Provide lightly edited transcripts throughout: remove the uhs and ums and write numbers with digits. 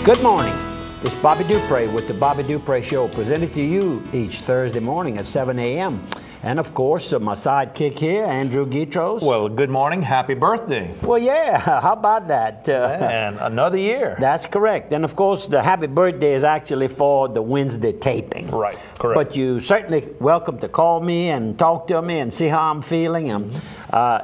Good morning. This is Bobby Dupre with the Bobby Dupre Show, presented to you each Thursday morning at 7 a.m. And of course, my sidekick here, Andrew Guitros. Well, good morning. Happy birthday. Well, yeah, how about that? And another year. That's correct. And of course, the happy birthday is actually for the Wednesday taping. Right, correct. But you certainly welcome to call me and talk to me and see how I'm feeling.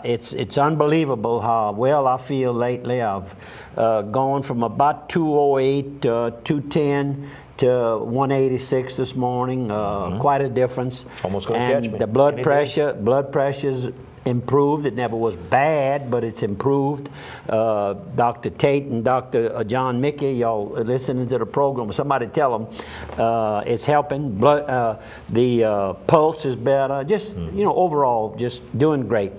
It's unbelievable how well I feel lately. I've gone from about 208 to 210 to 186 this morning. Quite a difference. Almost going to catch me. And the blood pressure's improved. It never was bad, but it's improved. Dr. Tate and Dr. John Mickey, y'all listening to the program, somebody tell them it's helping. The pulse is better. Just, you know, overall, just doing great.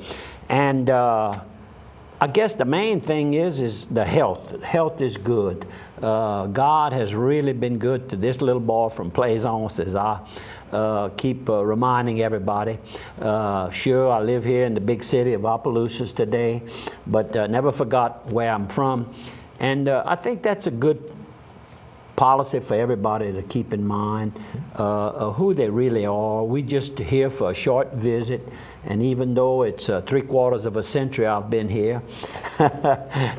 And I guess the main thing is the health. Health is good. God has really been good to this little boy from Plaisance, as I keep reminding everybody. Sure, I live here in the big city of Opelousas today, but never forgot where I'm from. And I think that's a good policy for everybody to keep in mind, who they really are. We just here for a short visit, and even though it's 3/4 of a century I've been here,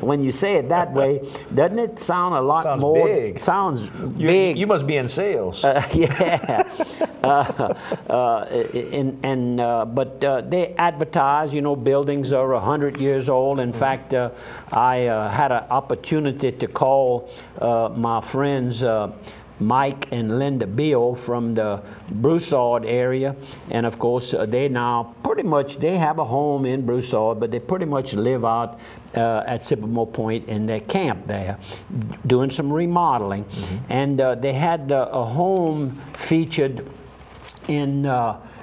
when you say it that way, doesn't it sound a lot more? Big. Sounds big. You must be in sales. Yeah. But they advertise, you know, buildings are 100 years old. In fact, I had an opportunity to call my friends Mike and Linda Beal from the Broussard area, and of course they now pretty much, they have a home in Broussard, but they pretty much live out at Sycamore Point in their camp there, doing some remodeling. And they had a home featured in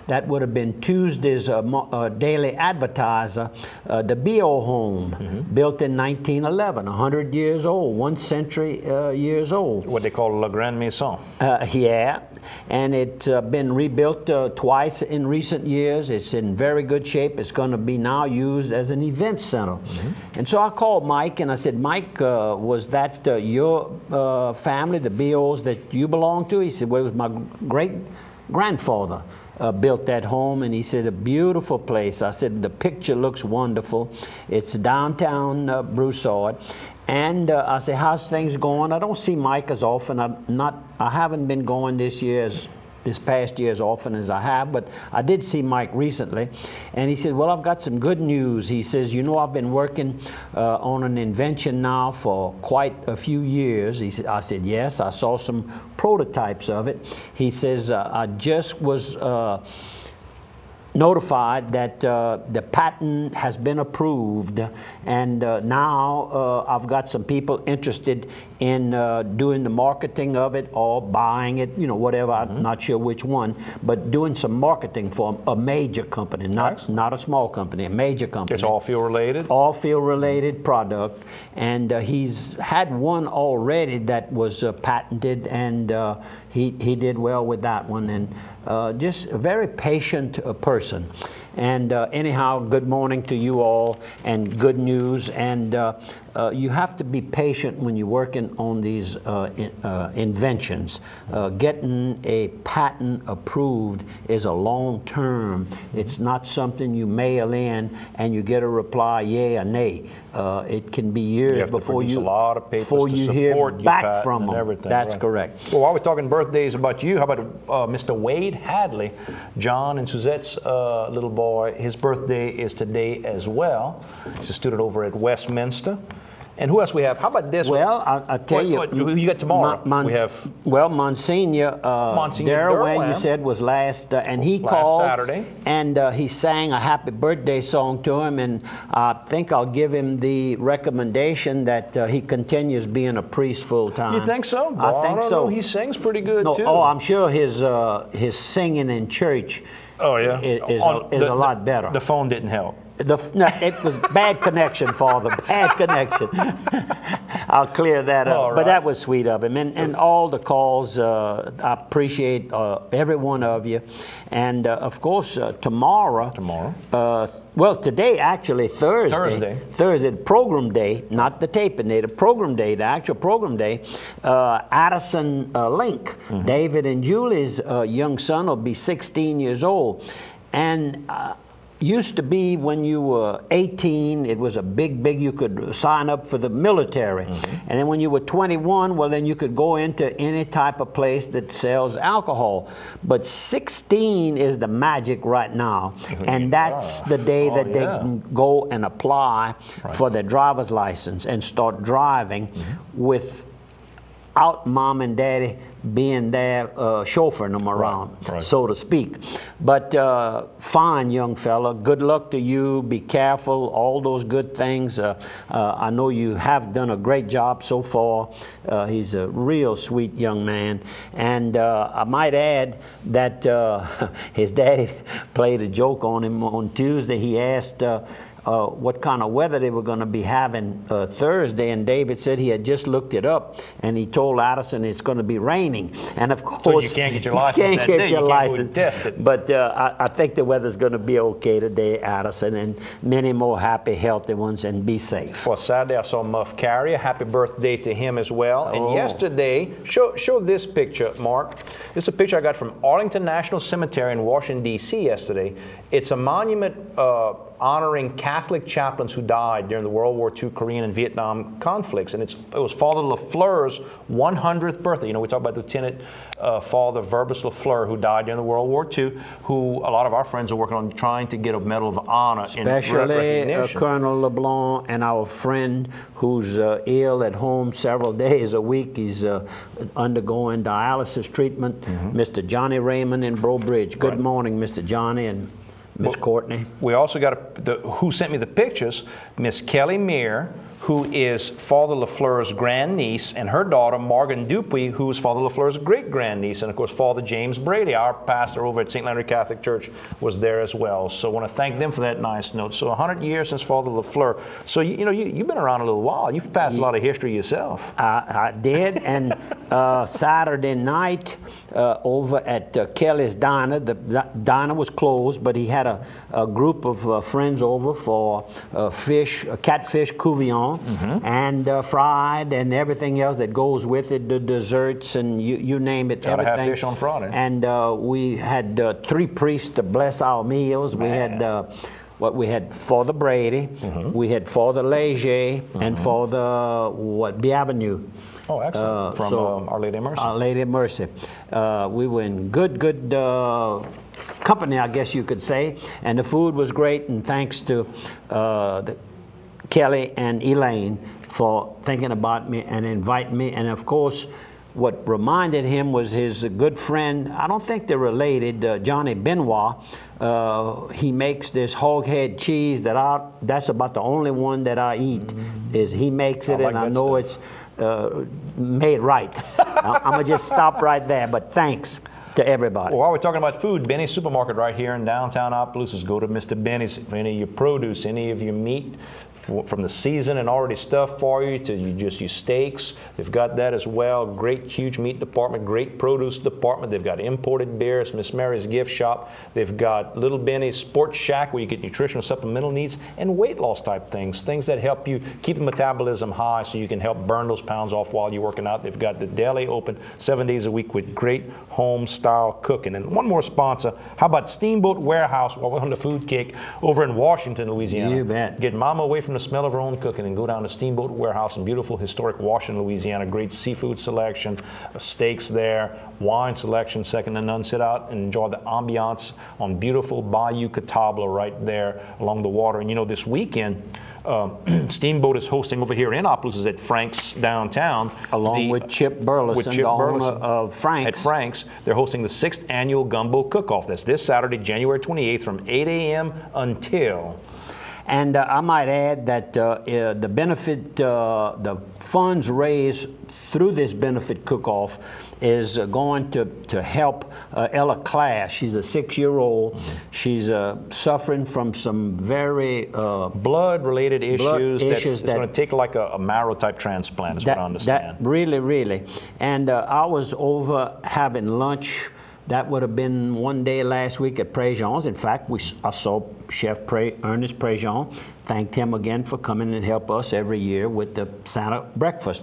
that would have been Tuesday's Daily Advertiser, the Beal home, built in 1911, 100 years old, 1 century years old. What they call La Grande Maison. Yeah, and it's been rebuilt twice in recent years. It's in very good shape. It's going to be now used as an event center. And so I called Mike and I said, Mike, was that your family, the Beals that you belong to? He said, well, it was my great-grandfather. Built that home, and he said, a beautiful place. I said, the picture looks wonderful. It's downtown Broussard. And I said, how's things going? I don't see Mike as often. I haven't been going this past year as often as I have, but I did see Mike recently. And he said, well, I've got some good news. He says, you know, I've been working on an invention now for quite a few years. I said, yes, I saw some prototypes of it. He says, I just was notified that the patent has been approved, and now I've got some people interested in doing the marketing of it or buying it, you know, whatever. I'm not sure which one, but doing some marketing for a major company, not a small company, a major company. It's all field related? All field related product, and he's had one already that was patented, and he did well with that one, and just a very patient person. And anyhow, good morning to you all, and good news. And you have to be patient when you're working on these inventions. Getting a patent approved is a long term. It's not something you mail in and you get a reply, yay or nay. It can be years before you, hear back from them. That's correct. Well, while we're talking birthdays about you, how about Mr. Wade Hadley, John and Suzette's little boy? His birthday is today as well. He's a student over at Westminster. And who else we have? How about this one? Well, I'll tell you. Who you got tomorrow? We have. Well, Monsignor Darrell, you said, was last, and he called Saturday, and he sang a happy birthday song to him, and I think I'll give him the recommendation that he continues being a priest full time. You think so? I think so. He sings pretty good too. Oh, I'm sure his singing in church. Oh yeah, is a lot better. The phone didn't help. No, it was bad connection, Father. Bad connection. I'll clear that up. All right. But that was sweet of him. And all the calls, I appreciate every one of you. And of course, tomorrow. Well, today, actually, Thursday, program day, not the taping day, the program day, the actual program day, Addison Link, David and Julie's young son will be 16 years old. And used to be when you were 18, it was a big, you could sign up for the military. And then when you were 21, well, then you could go into any type of place that sells alcohol. But 16 is the magic right now. And that's the day that they can go and apply for their driver's license and start driving without mom and daddy being there chauffeuring them around, so to speak. But fine, young fella. Good luck to you. Be careful. All those good things. I know you have done a great job so far. He's a real sweet young man. And I might add that his daddy played a joke on him on Tuesday. He asked what kind of weather they were going to be having Thursday, and David said he had just looked it up, and he told Addison it's going to be raining. And of course, so you can't get your license that day. You can't go test it. But I think the weather's going to be okay today, Addison, and many more happy, healthy ones, and be safe. Well, Saturday I saw Muff Carrier. Happy birthday to him as well. And yesterday, show this picture, Mark. This is a picture I got from Arlington National Cemetery in Washington, D.C. yesterday. It's a monument honoring Catholic chaplains who died during the World War II, Korean, and Vietnam conflicts. And it was Father LaFleur's 100th birthday. You know, we talk about Lieutenant Father Verbus LaFleur, who died during the World War II, who a lot of our friends are working on trying to get a Medal of Honor in recognition. Especially Colonel LeBlanc and our friend who's ill at home several days a week. He's undergoing dialysis treatment, Mr. Johnny Raymond in Breaux Bridge. Good morning, Mr. Johnny and Miss Courtney. We also got who sent me the pictures, Miss Kelly Meir, who is Father LaFleur's grandniece, and her daughter, Morgan Dupre, who is Father LaFleur's great-grandniece. And, of course, Father James Brady, our pastor over at St. Landry Catholic Church, was there as well. So I want to thank them for that nice note. So 100 years since Father LaFleur. So, you know, you've been around a little while. You've passed a lot of history yourself. I did. And Saturday night over at Kelly's Diner, the diner was closed, but he had a group of friends over for catfish couvillon. And fried and everything else that goes with it, the desserts and you name it, Gotta everything. have fish on Friday. And we had 3 priests to bless our meals. We had we had Father Brady, we had Father Leger, and Father Bienvenue. Oh, excellent. From Our Lady of Mercy. Our Lady of Mercy. We were in good company, I guess you could say, and the food was great. And thanks to Kelly and Elaine for thinking about me and inviting me. And of course, what reminded him was his good friend, I don't think they're related, Johnny Benoit. He makes this hog head cheese that's about the only one that I eat. Is he makes it, and I know it's made right. I'm gonna just stop right there, but thanks to everybody. Well, while we're talking about food, Benny's Supermarket right here in downtown Opelousas. Go to Mr. Benny's for any of your produce, any of your meat, from the season and already stuffed for you to just your steaks. They've got that as well. Great, huge meat department, great produce department. They've got imported beers, Miss Mary's gift shop. They've got Little Benny's Sports Shack where you get nutritional supplemental needs and weight loss type things that help you keep the metabolism high so you can help burn those pounds off while you're working out. They've got the deli open 7 days a week with great home style cooking. And one more sponsor, how about Steamboat Warehouse while we're on the food kick over in Washington, Louisiana. You bet. Get mama away from the smell of her own cooking and go down to Steamboat Warehouse in beautiful historic Washington, Louisiana. Great seafood selection, steaks there, wine selection, second to none. Sit out and enjoy the ambiance on beautiful Bayou Catawba right there along the water. And you know, this weekend, Steamboat is hosting over here in Opelousas at Frank's downtown. Along with Chip Burleson, the owner of Frank's. At Frank's, they're hosting the 6th annual Gumbo Cook-Off. That's this Saturday, January 28th from 8 a.m. until... And I might add that the benefit, the funds raised through this benefit cook-off is going to help Ella Class. She's a 6-year-old. She's suffering from some very blood-related issues. It's going to take like a marrow-type transplant, is what I understand. Really. And I was over having lunch. That would have been one day last week at Prejean's. In fact, I saw Chef Ernest Prejean. Thanked him again for coming and help us every year with the Santa breakfast.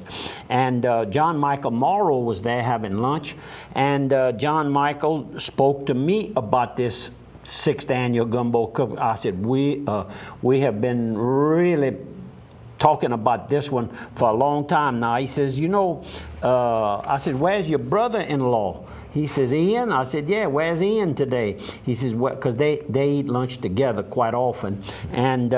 And John Michael Morrow was there having lunch. And John Michael spoke to me about this 6th annual gumbo cook. I said, we have been really talking about this one for a long time now. He says, you know, I said, where's your brother-in-law? He says, Ian? I said, yeah, where's Ian today? He says, well, because they eat lunch together quite often. And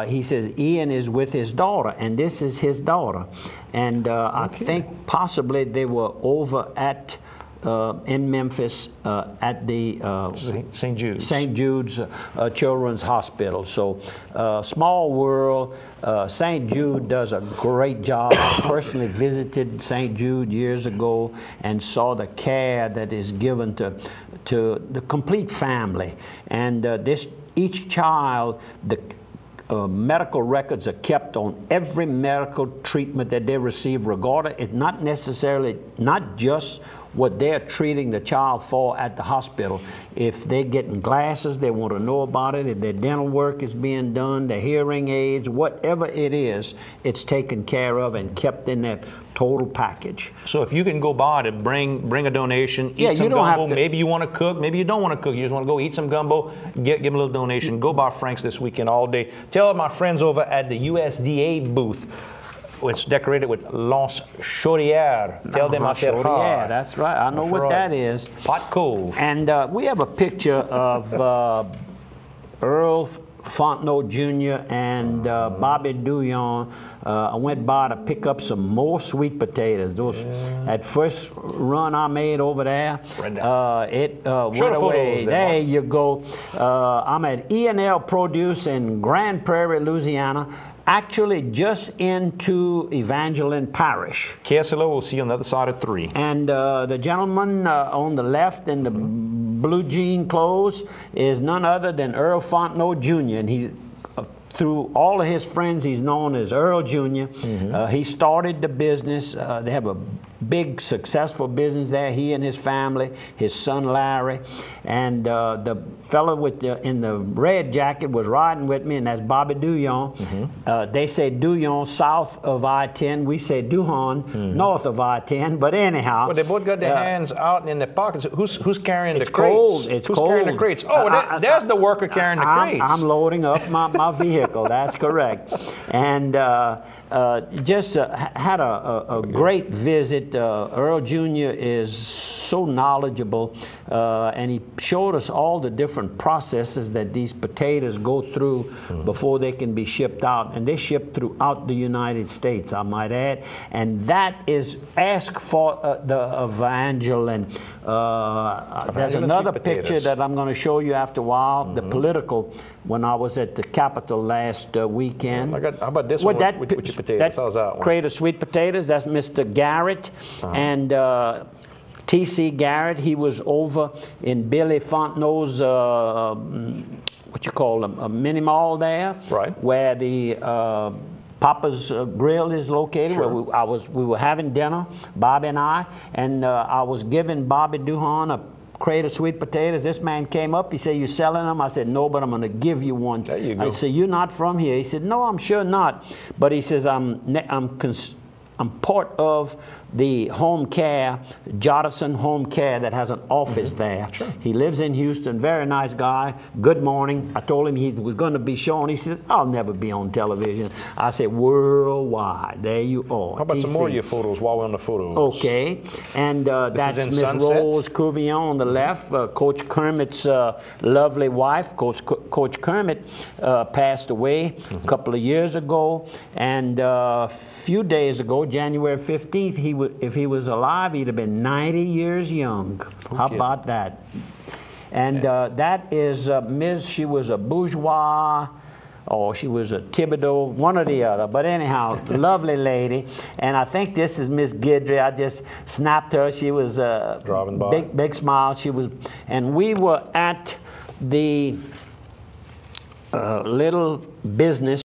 he says, Ian is with his daughter, and this is his daughter. And I think possibly they were over at in Memphis at the St. Jude's Children's Hospital. So small world. St. Jude does a great job. I personally visited St. Jude years ago and saw the care that is given to the complete family. And each child, the medical records are kept on every medical treatment that they receive, regardless. It's not necessarily, not just what they're treating the child for at the hospital. If they're getting glasses, they want to know about it. If their dental work is being done, their hearing aids, whatever it is, it's taken care of and kept in that total package. So if you can go by to bring a donation, eat some gumbo, maybe you want to cook, maybe you don't want to cook, you just want to go eat some gumbo, give them a little donation, go by Frank's this weekend all day. Tell my friends over at the USDA booth, it's decorated with Los Chaudières. Tell them I said hi. That's right. I know what that is. Pot Cove. And we have a picture of Earl Fontenot Jr. and Bobby Douillon. I went by to pick up some more sweet potatoes. Those at first run I made over there, it went away. There you go. I'm at E&L Produce in Grand Prairie, Louisiana. Actually just into Evangeline Parish. KSLO, we'll see you on the other side of 3. And the gentleman on the left in the blue jean clothes is none other than Earl Fontenot Jr. And he, through all of his friends, he's known as Earl Jr. He started the business. They have a big successful business there, he and his family, his son Larry, and the fellow with in the red jacket was riding with me, and that's Bobby Douillon. They say Douillon south of I-10, we say Duhon north of I-10, but anyhow. Well, they both got their hands out in their pockets. Who's carrying the crates? Cold. It's who's cold. Carrying the crates? Oh, there's the worker carrying the crates. I'm loading up my vehicle, that's correct. And just had a great visit. Earl Jr. is so knowledgeable, and he showed us all the different processes that these potatoes go through before they can be shipped out. And they ship throughout the United States, I might add. And that is ask for the Evangeline. There's another picture that I'm going to show you after a while, the political, when I was at the Capitol last weekend. How about this one with your potatoes? How's that one? Crate of sweet potatoes, that's Mr. Garrett. And T.C. Garrett, he was over in Billy Fontenot's, what you call them, a mini mall there, where the Papa's Grill is located, where we were having dinner, Bobby and I was giving Bobby Duhon a crate of sweet potatoes. This man came up, he said, you selling them? I said, no, but I'm going to give you one. There you go. I said, you're not from here? He said, no, I'm sure not. But he says, I'm part of the home care, Jodison Home Care, that has an office there. He lives in Houston, very nice guy. Good morning. I told him he was going to be shown. He said, I'll never be on television. I said, worldwide. There you are. How about some more of your photos while we're on the photos? Okay. And that's Miss Rose Couvillon on the left, Coach Kermit's lovely wife. Coach Kermit passed away a couple of years ago. And a few days ago, January 15th, if he was alive, he'd have been 90 years young. How about that? And that is Ms. She was a bourgeois or she was a Thibodeau, one or the other. But anyhow, lovely lady. And I think this is Miss Guidry. I just snapped her. She was driving by. Big smile. She was, and we were at the little business